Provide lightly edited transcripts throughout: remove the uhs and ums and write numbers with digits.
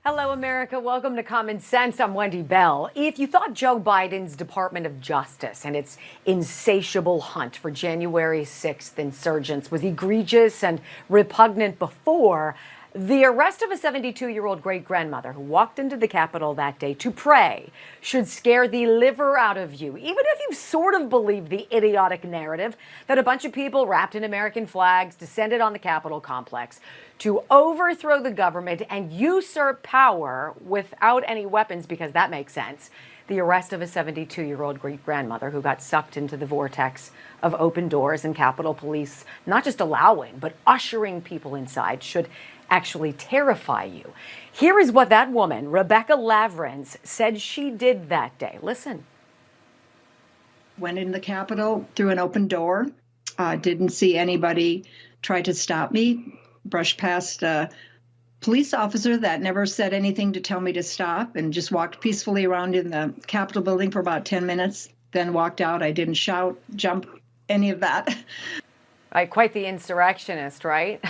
Hello, America. Welcome to Common Sense. I'm Wendy Bell. If you thought Joe Biden's Department of Justice and its insatiable hunt for January 6th insurgents was egregious and repugnant before, the arrest of a 72-year-old great-grandmother who walked into the Capitol that day to pray should scare the liver out of you, even if you sort of believe the idiotic narrative that a bunch of people wrapped in American flags descended on the Capitol complex to overthrow the government and usurp power without any weapons, because that makes sense. The arrest of a 72-year-old great-grandmother who got sucked into the vortex of open doors and Capitol Police not just allowing, but ushering people inside should actually terrify you. Here is what that woman, Rebecca Lavrens, said she did that day. Listen. Went in the Capitol through an open door. Didn't see anybody try to stop me. Brushed past a police officer that never said anything to tell me to stop, and just walked peacefully around in the Capitol building for about 10 minutes, then walked out. I didn't shout, jump, any of that. Right, quite the insurrectionist, right?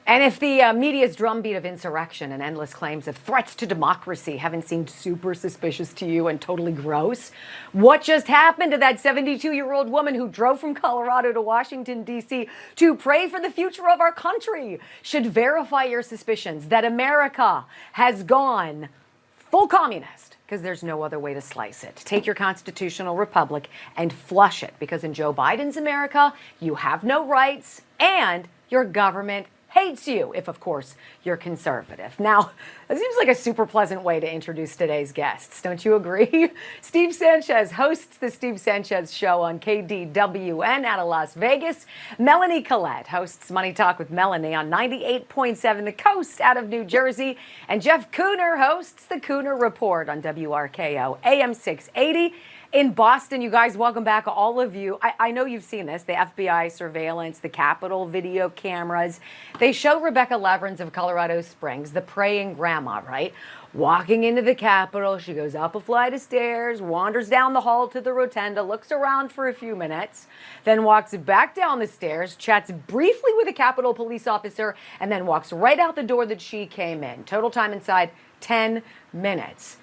And if the media's drumbeat of insurrection and endless claims of threats to democracy haven't seemed super suspicious to you and totally gross, what just happened to that 72-year-old woman who drove from Colorado to Washington, D.C. to pray for the future of our country should verify your suspicions that America has gone full communist, because there's no other way to slice it. Take your constitutional republic and flush it, because in Joe Biden's America, you have no rights and your government hates you, if, of course, you're conservative. Now, that seems like a super pleasant way to introduce today's guests. Don't you agree? Steve Sanchez hosts the Steve Sanchez Show on KDWN out of Las Vegas. Melanie Collette hosts Money Talk with Melanie on 98.7 The Coast out of New Jersey. And Jeff Cooner hosts the Cooner Report on WRKO AM 680. In Boston. You guys, welcome back, all of you. I know you've seen this, the FBI surveillance, the Capitol video cameras. They show Rebecca Lavrens of Colorado Springs, the praying grandma, right? Walking into the Capitol. She goes up a flight of stairs, wanders down the hall to the rotunda, looks around for a few minutes, then walks back down the stairs, chats briefly with a Capitol police officer, and then walks right out the door that she came in. Total time inside, 10 minutes.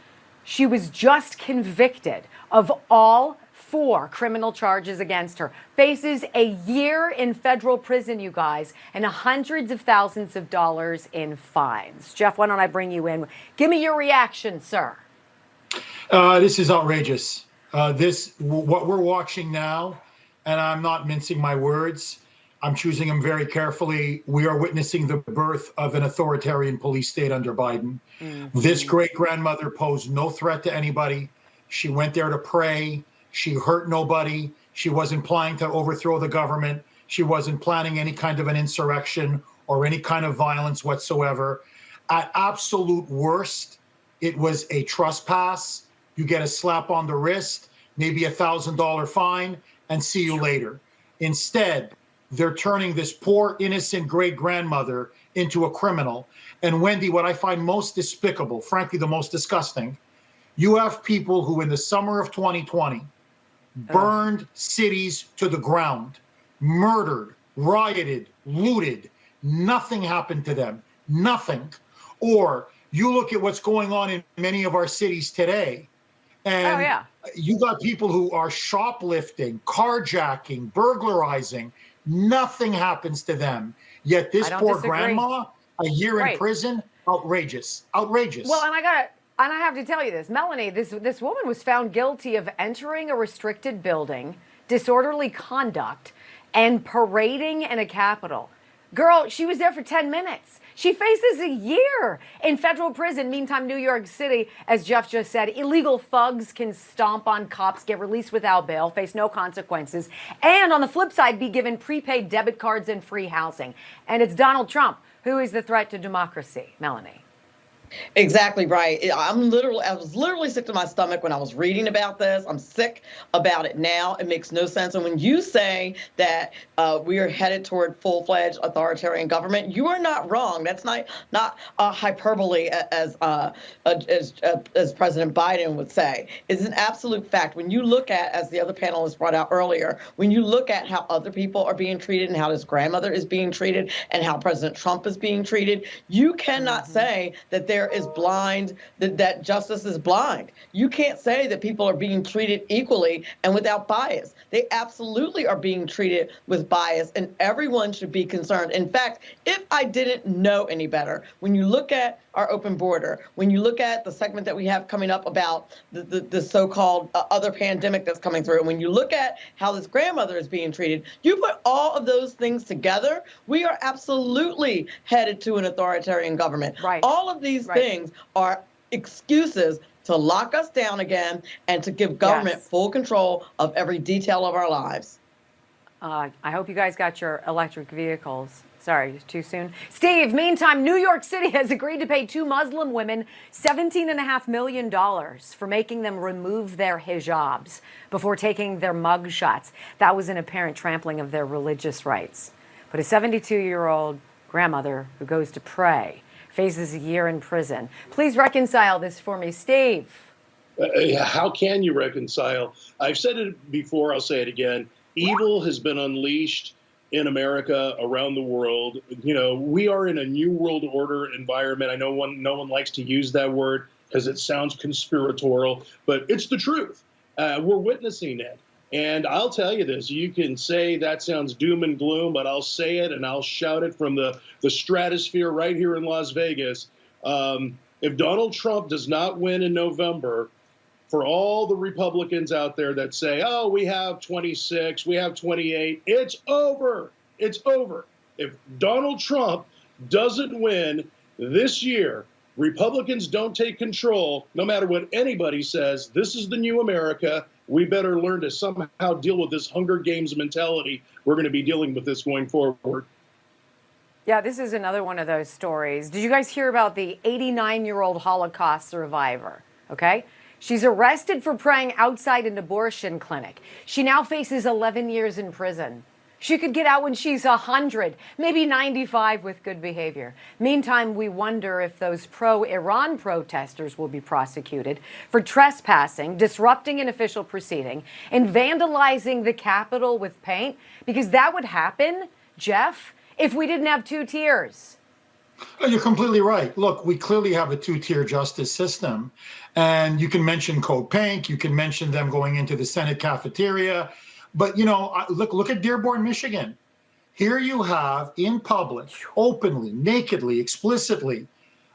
She was just convicted of all 4 criminal charges against her. Faces a year in federal prison, you guys, and hundreds of thousands of dollars in fines. Jeff, why don't I bring you in? Give me your reaction, sir. This is outrageous. What we're watching now, and I'm not mincing my words, I'm choosing them very carefully. We are witnessing the birth of an authoritarian police state under Biden. Mm-hmm. This great-grandmother posed no threat to anybody. She went there to pray. She hurt nobody. She wasn't planning to overthrow the government. She wasn't planning any kind of an insurrection or any kind of violence whatsoever. At absolute worst, it was a trespass. You get a slap on the wrist, maybe $1,000 fine, and see you later. Instead, they're turning this poor, innocent great-grandmother into a criminal. And Wendy, what I find most despicable, frankly, the most disgusting, you have people who in the summer of 2020 burned cities to the ground, murdered, rioted, looted. Nothing happened to them. Nothing. Or you look at what's going on in many of our cities today, and you got people who are shoplifting, carjacking, burglarizing. Nothing happens to them. Yet this poor grandma, a year in prison, outrageous, outrageous. Well, and I have to tell you this, Melanie, this woman was found guilty of entering a restricted building, disorderly conduct, and parading in a Capitol. Girl, she was there for 10 minutes. She faces a year in federal prison. Meantime, New York City, as Jeff just said, illegal thugs can stomp on cops, get released without bail, face no consequences, and on the flip side, be given prepaid debit cards and free housing. And it's Donald Trump who is the threat to democracy. Melanie. Exactly right. I was literally sick to my stomach when I was reading about this. I'm sick about it now. It makes no sense. And when you say that we are headed toward full-fledged authoritarian government, you are not wrong. That's not hyperbole, as President Biden would say. It's an absolute fact. When you look at, as the other panelists brought out earlier, when you look at how other people are being treated and how his grandmother is being treated and how President Trump is being treated, you cannot say that there there is blind, that justice is blind. You can't say that people are being treated equally and without bias. They absolutely are being treated with bias, and everyone should be concerned. In fact, if I didn't know any better, when you look at our open border, when you look at the segment that we have coming up about the so-called other pandemic that's coming through, and when you look at how this grandmother is being treated, you put all of those things together, we are absolutely headed to an authoritarian government. Right. All of these things are excuses to lock us down again and to give government full control of every detail of our lives. I hope you guys got your electric vehicles. Sorry, too soon. Steve, meantime, New York City has agreed to pay 2 Muslim women $17.5 million for making them remove their hijabs before taking their mug shots. That was an apparent trampling of their religious rights. But a 72-year-old grandmother who goes to pray faces a year in prison. Please reconcile this for me, Steve. How can you reconcile? I've said it before, I'll say it again. Evil has been unleashed in America, around the world. You know, we are in a new world order environment. I know no one likes to use that word because it sounds conspiratorial, but it's the truth. We're witnessing it. And I'll tell you this, you can say that sounds doom and gloom, but I'll say it and I'll shout it from the stratosphere right here in Las Vegas. If Donald Trump does not win in November, for all the Republicans out there that say, oh, we have 26, we have 28, it's over. It's over. If Donald Trump doesn't win this year, Republicans don't take control, no matter what anybody says, this is the new America. We better learn to somehow deal with this Hunger Games mentality. We're going to be dealing with this going forward. Yeah, this is another one of those stories. Did you guys hear about the 89-year-old Holocaust survivor? Okay. She's arrested for praying outside an abortion clinic. She now faces 11 years in prison. She could get out when she's 100, maybe 95 with good behavior. Meantime, we wonder if those pro-Iran protesters will be prosecuted for trespassing, disrupting an official proceeding, and vandalizing the Capitol with paint, because that would happen, Jeff, if we didn't have 2 tiers. You're completely right. Look, we clearly have a 2-tier justice system. And you can mention Code Pink. You can mention them going into the Senate cafeteria. But, you know, look at Dearborn, Michigan. Here you have in public, openly, nakedly, explicitly,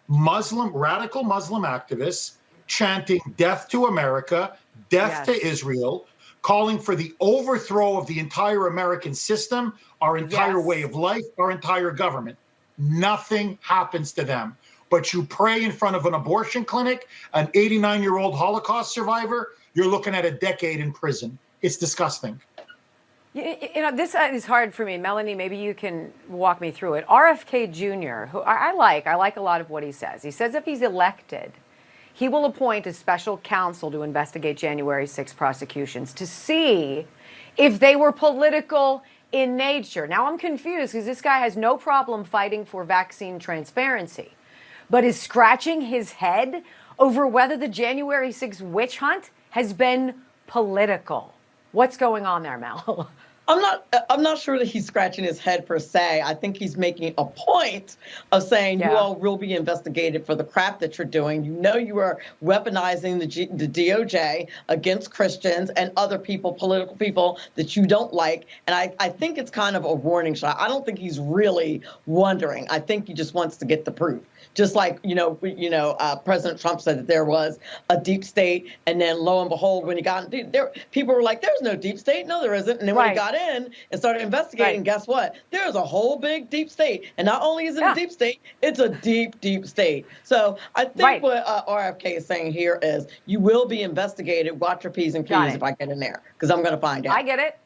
radical Muslim activists chanting death to America, death to Israel, calling for the overthrow of the entire American system, our entire way of life, our entire government. Nothing happens to them. But you pray in front of an abortion clinic, an 89-year-old Holocaust survivor, you're looking at a decade in prison. It's disgusting. You know, this is hard for me. Melanie, maybe you can walk me through it. RFK Jr., who I like a lot of what he says. He says if he's elected, he will appoint a special counsel to investigate January 6 prosecutions to see if they were political in nature. Now I'm confused because this guy has no problem fighting for vaccine transparency, but is scratching his head over whether the January 6 witch hunt has been political. What's going on there, Mel? I'm not sure that he's scratching his head per se. I think he's making a point of saying you all will be investigated for the crap that you're doing. You know you are weaponizing the DOJ against Christians and other people, political people that you don't like. And I think it's kind of a warning shot. I don't think he's really wondering. I think he just wants to get the proof. Just like, President Trump said that there was a deep state, and then lo and behold, when he got in, people were like, there's no deep state. No, there isn't. And then when he got in and started investigating, guess what? There's a whole big deep state. And not only is it a deep state, it's a deep, deep state. So I think what RFK is saying here is you will be investigated. Watch your P's and Q's if I get in there, because I'm going to find out. I get it.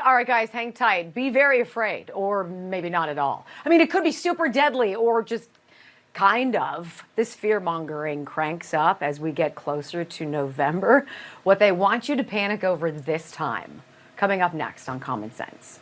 All right, guys, hang tight. Be very afraid, or maybe not at all. I mean, it could be super deadly or just kind of. This fear-mongering cranks up as we get closer to November. What they want you to panic over this time. Coming up next on Common Sense.